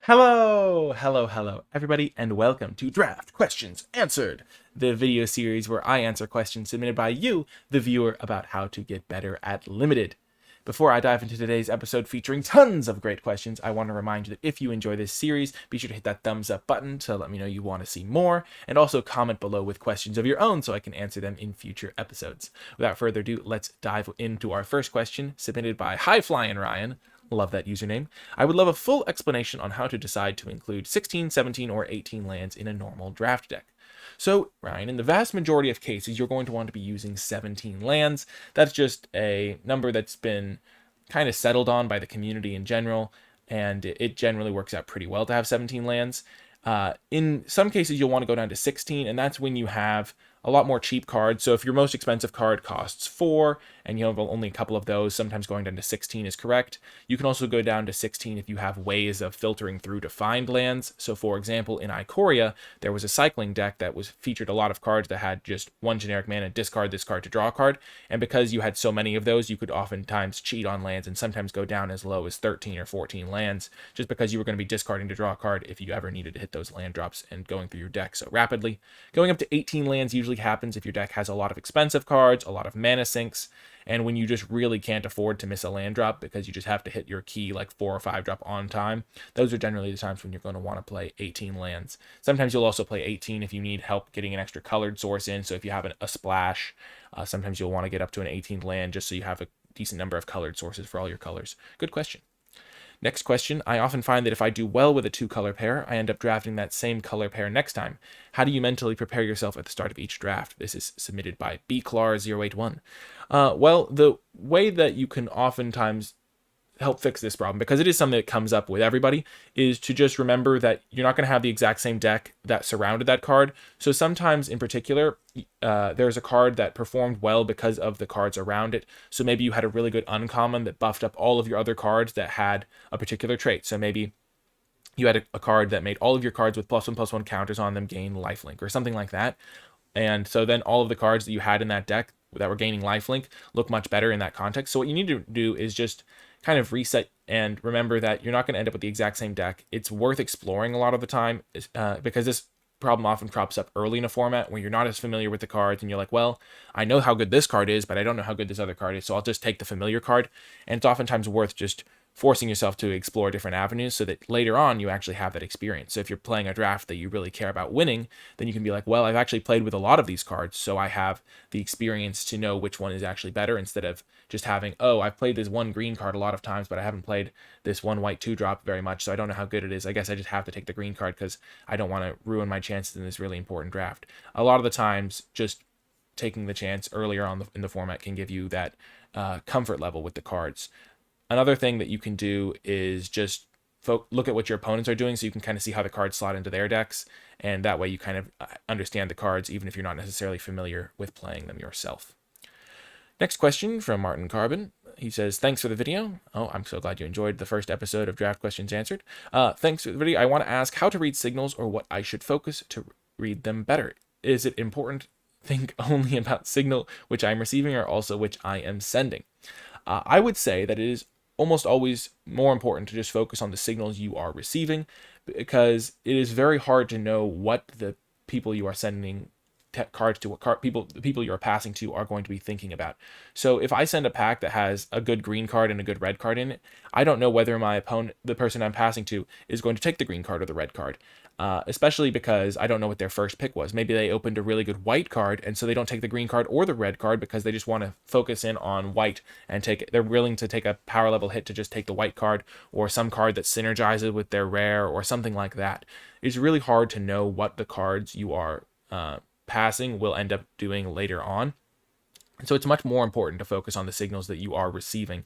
Hello, everybody, and welcome to Draft Questions Answered, the video series where I answer questions submitted by you, the viewer, about how to get better at Limited. Before I dive into today's episode featuring tons of great questions, I want to remind you that if you enjoy this series, be sure to hit that thumbs up button to let me know you want to see more, and also comment below with questions of your own so I can answer them in future episodes. Without further ado, let's dive into our first question, submitted by High Flying Ryan. Love that username. I would love a full explanation on how to decide to include 16, 17, or 18 lands in a normal draft deck. So, Ryan, in the vast majority of cases, you're going to want to be using 17 lands. That's just a number that's been kind of settled on by the community in general, and it generally works out pretty well to have 17 lands. In some cases, you'll want to go down to 16, and that's when you have a lot more cheap cards. So if your most expensive card costs 4 and you have only a couple of those, sometimes going down to 16 is correct. You can also go down to 16 if you have ways of filtering through to find lands. So for example, in Ikoria, there was a cycling deck that was featured a lot of cards that had just one generic mana, discard this card to draw a card. And because you had so many of those, you could oftentimes cheat on lands and sometimes go down as low as 13 or 14 lands, just because you were going to be discarding to draw a card if you ever needed to hit those land drops and going through your deck so rapidly. Going up to 18 lands usually happens if your deck has a lot of expensive cards, a lot of mana sinks, and when you just really can't afford to miss a land drop because you just have to hit your key like 4 or 5 drop on time. Those are generally the times when you're going to want to play 18 lands. Sometimes you'll also play 18 if you need help getting an extra colored source in. So if you have a splash, sometimes you'll want to get up to an 18th land just so you have a decent number of colored sources for all your colors. Good question. Next question, I often find that if I do well with a 2-color pair, I end up drafting that same color pair next time. How do you mentally prepare yourself at the start of each draft? This is submitted by bclar081. Well, the way that you can oftentimes help fix this problem, because it is something that comes up with everybody, is to just remember that you're not going to have the exact same deck that surrounded that card. So sometimes in particular, there's a card that performed well because of the cards around it. So maybe you had a really good uncommon that buffed up all of your other cards that had a particular trait. So maybe you had a card that made all of your cards with +1/+1 counters on them gain lifelink or something like that. And so then all of the cards that you had in that deck that were gaining lifelink look much better in that context. So what you need to do is just kind of reset and remember that you're not going to end up with the exact same deck. It's worth exploring a lot of the time because this problem often crops up early in a format where you're not as familiar with the cards and you're like, well, I know how good this card is, but I don't know how good this other card is, so I'll just take the familiar card. And it's oftentimes worth just forcing yourself to explore different avenues so that later on you actually have that experience. So if you're playing a draft that you really care about winning, then you can be like, well, I've actually played with a lot of these cards, so I have the experience to know which one is actually better, instead of just having, oh, I've played this one green card a lot of times, but I haven't played this one white 2-drop very much, so I don't know how good it is. I guess I just have to take the green card because I don't want to ruin my chances in this really important draft. A lot of the times, just taking the chance earlier on in the format can give you that comfort level with the cards. Another thing that you can do is just look at what your opponents are doing so you can kind of see how the cards slot into their decks, and that way you kind of understand the cards even if you're not necessarily familiar with playing them yourself. Next question from Martin Carbon. He says, thanks for the video. Oh, I'm so glad you enjoyed the first episode of Draft Questions Answered. Thanks for the video. I want to ask how to read signals or what I should focus to read them better. Is it important to think only about signal which I'm receiving or also which I am sending? I would say that it is almost always more important to just focus on the signals you are receiving, because it is very hard to know what the people you are sending cards to, the people you are passing to are going to be thinking about. So if I send a pack that has a good green card and a good red card in it, I don't know whether my opponent, the person I'm passing to, is going to take the green card or the red card. Especially because I don't know what their first pick was. Maybe they opened a really good white card, and so they don't take the green card or the red card because they just want to focus in on white and they're willing to take a power level hit to just take the white card, or some card that synergizes with their rare or something like that. It's really hard to know what the cards you are passing will end up doing later on. And so it's much more important to focus on the signals that you are receiving.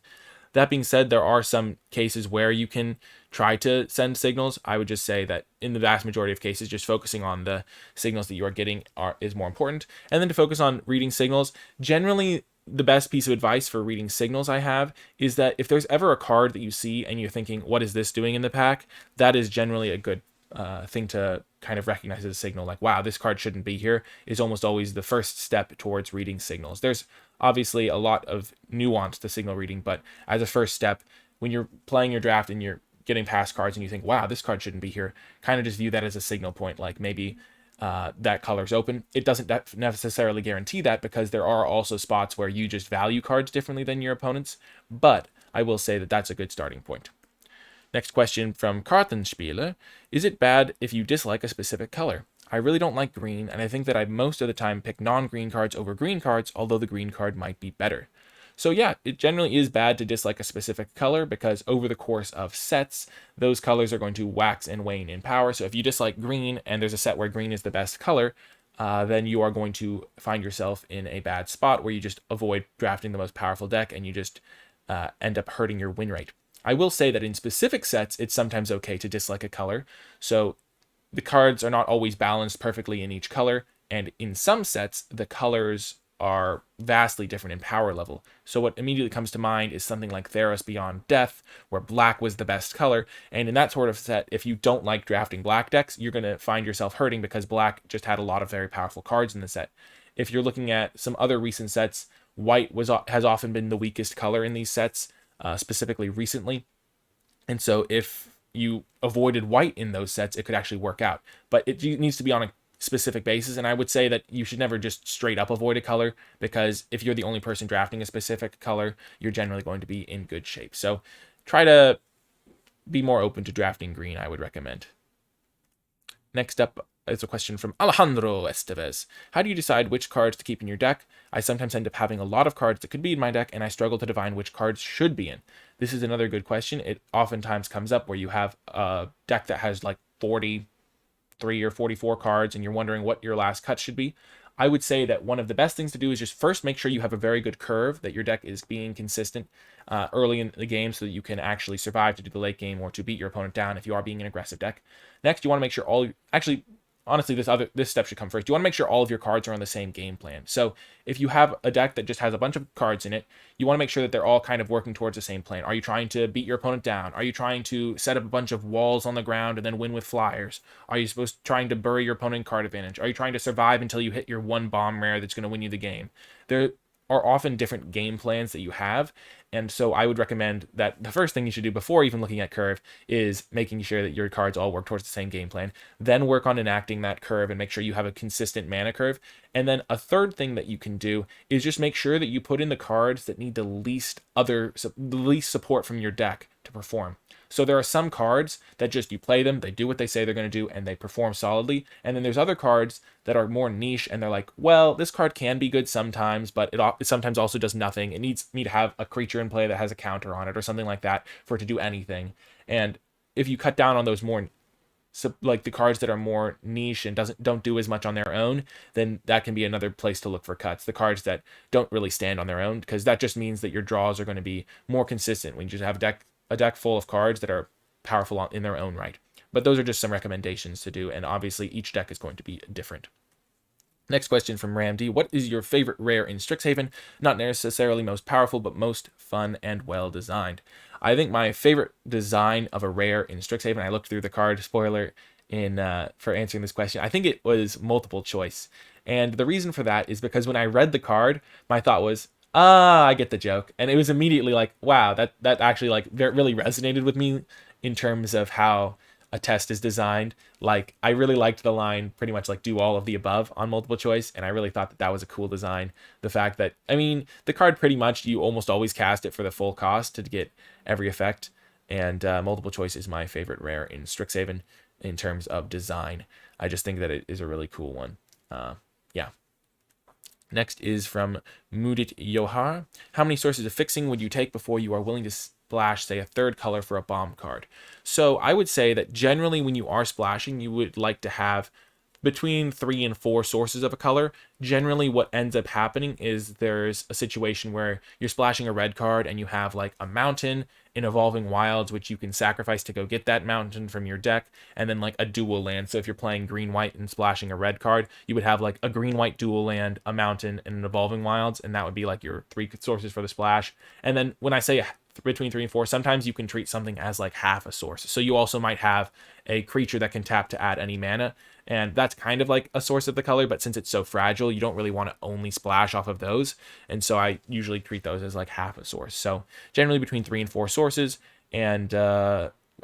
That being said, there are some cases where you can try to send signals. I would just say that in the vast majority of cases, just focusing on the signals that you are getting is more important. And then to focus on reading signals, generally the best piece of advice for reading signals I have is that if there's ever a card that you see and you're thinking, what is this doing in the pack? That is generally a good thing to kind of recognize as a signal. Like, wow, this card shouldn't be here, is almost always the first step towards reading signals. There's obviously a lot of nuance to signal reading, but as a first step, when you're playing your draft and you're getting past cards and you think, wow, this card shouldn't be here, kind of just view that as a signal point, like maybe that color's open. It doesn't necessarily guarantee that, because there are also spots where you just value cards differently than your opponents, but I will say that that's a good starting point. Next question from Kartenspieler. Is it bad if you dislike a specific color? I really don't like green, and I think that I most of the time pick non-green cards over green cards, although the green card might be better. So yeah, it generally is bad to dislike a specific color, because over the course of sets, those colors are going to wax and wane in power. So if you dislike green and there's a set where green is the best color, then you are going to find yourself in a bad spot where you just avoid drafting the most powerful deck and you just end up hurting your win rate. I will say that in specific sets, it's sometimes okay to dislike a color. So the cards are not always balanced perfectly in each color, and in some sets, the colors are vastly different in power level. So what immediately comes to mind is something like Theros Beyond Death, where black was the best color, and in that sort of set, if you don't like drafting black decks, you're going to find yourself hurting because black just had a lot of very powerful cards in the set. If you're looking at some other recent sets, white has often been the weakest color in these sets, specifically recently, and so if you avoided white in those sets, it could actually work out, but it needs to be on a specific basis. And I would say that you should never just straight up avoid a color, because if you're the only person drafting a specific color, you're generally going to be in good shape. So try to be more open to drafting green, I would recommend. Next up is a question from Alejandro Estevez. How do you decide which cards to keep in your deck? I sometimes end up having a lot of cards that could be in my deck, and I struggle to define which cards should be in. This is another good question. It oftentimes comes up where you have a deck that has like 43 or 44 cards, and you're wondering what your last cut should be. I would say that one of the best things to do is just first make sure you have a very good curve, that your deck is being consistent early in the game so that you can actually survive to do the late game or to beat your opponent down if you are being an aggressive deck. Next, you want to make sure honestly, this step should come first. You want to make sure all of your cards are on the same game plan. So if you have a deck that just has a bunch of cards in it, you want to make sure that they're all kind of working towards the same plan. Are you trying to beat your opponent down? Are you trying to set up a bunch of walls on the ground and then win with flyers? Are you trying to bury your opponent in card advantage? Are you trying to survive until you hit your one bomb rare that's going to win you the game? There are often different game plans that you have, and so I would recommend that the first thing you should do before even looking at curve is making sure that your cards all work towards the same game plan. Then work on enacting that curve and make sure you have a consistent mana curve. And then a third thing that you can do is just make sure that you put in the cards that need the least support from your deck to perform. So there are some cards that just you play them, they do what they say they're going to do, and they perform solidly. And then there's other cards that are more niche, and they're like, well, this card can be good sometimes, but it sometimes also does nothing. It needs me to have a creature in play that has a counter on it or something like that for it to do anything. And if you cut down on those more, like the cards that are more niche and don't do as much on their own, then that can be another place to look for cuts. The cards that don't really stand on their own, because that just means that your draws are going to be more consistent when you just have a deck full of cards that are powerful in their own right. But those are just some recommendations to do, and obviously each deck is going to be different. Next question from Ramd. What is your favorite rare in Strixhaven? Not necessarily most powerful, but most fun and well designed. I think my favorite design of a rare in Strixhaven, I looked through the card spoiler for answering this question. I think it was multiple choice. And the reason for that is because when I read the card, my thought was, I get the joke. And it was immediately like, wow, that actually like really resonated with me in terms of how a test is designed. Like, I really liked the line pretty much like do all of the above on multiple choice, and I really thought that was a cool design. The fact that, I mean, the card pretty much you almost always cast it for the full cost to get every effect, and multiple choice is my favorite rare in Strixhaven in terms of design. I just think that it is a really cool one. Yeah. Next is from Mudit Yohar. How many sources of fixing would you take before you are willing to splash, say, a third color for a bomb card? So I would say that generally when you are splashing, you would like to have between 3 and 4 sources of a color. Generally what ends up happening is there's a situation where you're splashing a red card and you have like a mountain in Evolving Wilds, which you can sacrifice to go get that mountain from your deck, and then like a dual land. So if you're playing green-white and splashing a red card, you would have like a green-white dual land, a mountain, and an Evolving Wilds, and that would be like your 3 sources for the splash. And then when I say between 3 and 4, sometimes you can treat something as like half a source. So you also might have a creature that can tap to add any mana, and that's kind of like a source of the color, but since it's so fragile, you don't really want to only splash off of those, and so I usually treat those as like half a source. So generally between 3 and 4 sources, and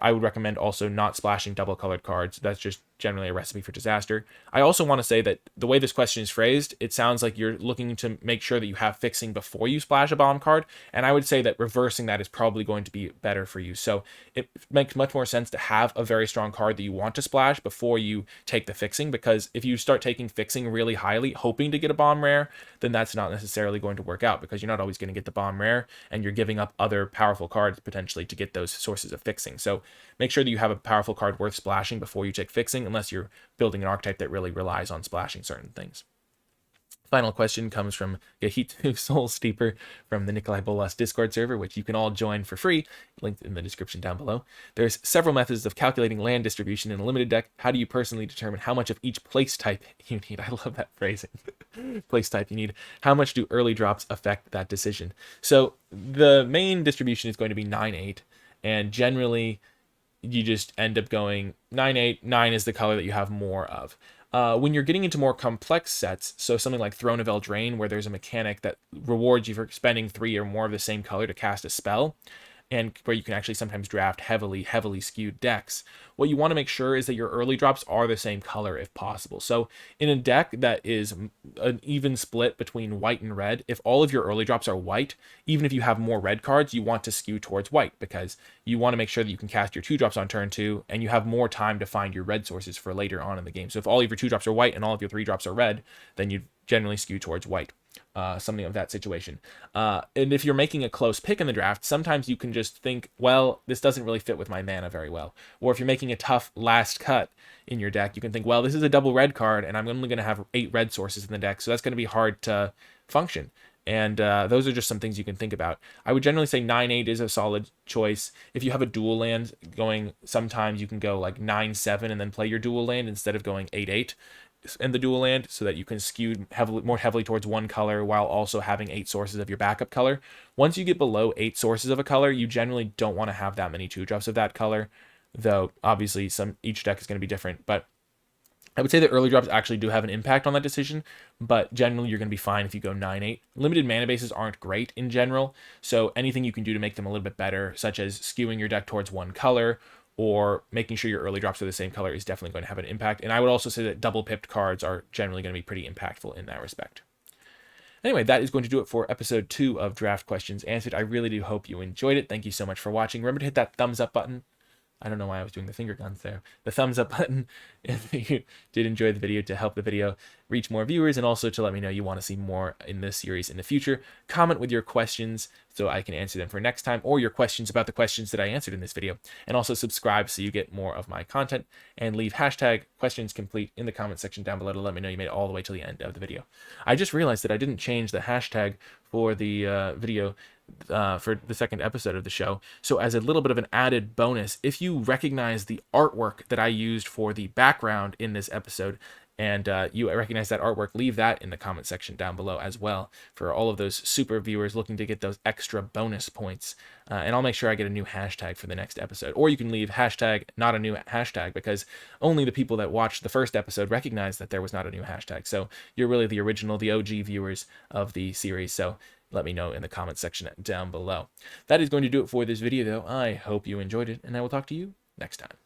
I would recommend also not splashing double colored cards. That's just generally a recipe for disaster. I also want to say that the way this question is phrased, it sounds like you're looking to make sure that you have fixing before you splash a bomb card, and I would say that reversing that is probably going to be better for you. So it makes much more sense to have a very strong card that you want to splash before you take the fixing, because if you start taking fixing really highly, hoping to get a bomb rare, then that's not necessarily going to work out, because you're not always going to get the bomb rare, and you're giving up other powerful cards potentially to get those sources of fixing. So make sure that you have a powerful card worth splashing before you take fixing, unless you're building an archetype that really relies on splashing certain things. Final question comes from Gahitu Soul Steeper from the NicolaiBolas Discord server, which you can all join for free, linked in the description down below. There's several methods of calculating land distribution in a limited deck. How do you personally determine how much of each place type you need? I love that phrasing. Place type you need. How much do early drops affect that decision? So the main distribution is going to be 9-8, and generally you just end up going 9-8. 9 is the color that you have more of. When you're getting into more complex sets, so something like Throne of Eldraine, where there's a mechanic that rewards you for spending 3 or more of the same color to cast a spell, and where you can actually sometimes draft heavily skewed decks, what you want to make sure is that your early drops are the same color if possible. So in a deck that is an even split between white and red, if all of your early drops are white, even if you have more red cards, you want to skew towards white, because you want to make sure that you can cast your 2-drops on turn 2, and you have more time to find your red sources for later on in the game. So if all of your 2-drops are white and all of your 3-drops are red, then you generally skew towards white. Something of that situation. And if you're making a close pick in the draft, sometimes you can just think, well, this doesn't really fit with my mana very well. Or if you're making a tough last cut in your deck, you can think, well, this is a double red card, and I'm only going to have 8 red sources in the deck, so that's going to be hard to function. And those are just some things you can think about. I would generally say 9-8 is a solid choice. If you have a dual land going, sometimes you can go like 9-7 and then play your dual land instead of going 8-8 in the dual land, so that you can skew more heavily towards one color while also having 8 sources of your backup color. Once you get below 8 sources of a color, you generally don't want to have that many 2-drops of that color, though obviously each deck is going to be different. But I would say that early drops actually do have an impact on that decision, but generally you're going to be fine if you go 9-8. Limited mana bases aren't great in general, so anything you can do to make them a little bit better, such as skewing your deck towards one color, or making sure your early drops are the same color, is definitely going to have an impact. And I would also say that double pipped cards are generally going to be pretty impactful in that respect. Anyway, that is going to do it for episode 2 of Draft Questions Answered. I really do hope you enjoyed it. Thank you so much for watching. Remember to hit that thumbs up button. I don't know why I was doing the finger guns there. The thumbs up button if you did enjoy the video, to help the video reach more viewers, and also to let me know you want to see more in this series in the future. Comment with your questions so I can answer them for next time, or your questions about the questions that I answered in this video. And also subscribe so you get more of my content, and leave hashtag questions complete in the comment section down below to let me know you made it all the way to the end of the video. I just realized that I didn't change the hashtag for the video for the second episode of the show. So as a little bit of an added bonus, if you recognize the artwork that I used for the background in this episode, and you recognize that artwork, leave that in the comment section down below as well, for all of those super viewers looking to get those extra bonus points. And I'll make sure I get a new hashtag for the next episode. Or you can leave hashtag not a new hashtag, because only the people that watched the first episode recognize that there was not a new hashtag. So you're really the original, the OG viewers of the series. So let me know in the comment section down below. That is going to do it for this video, though. I hope you enjoyed it, and I will talk to you next time.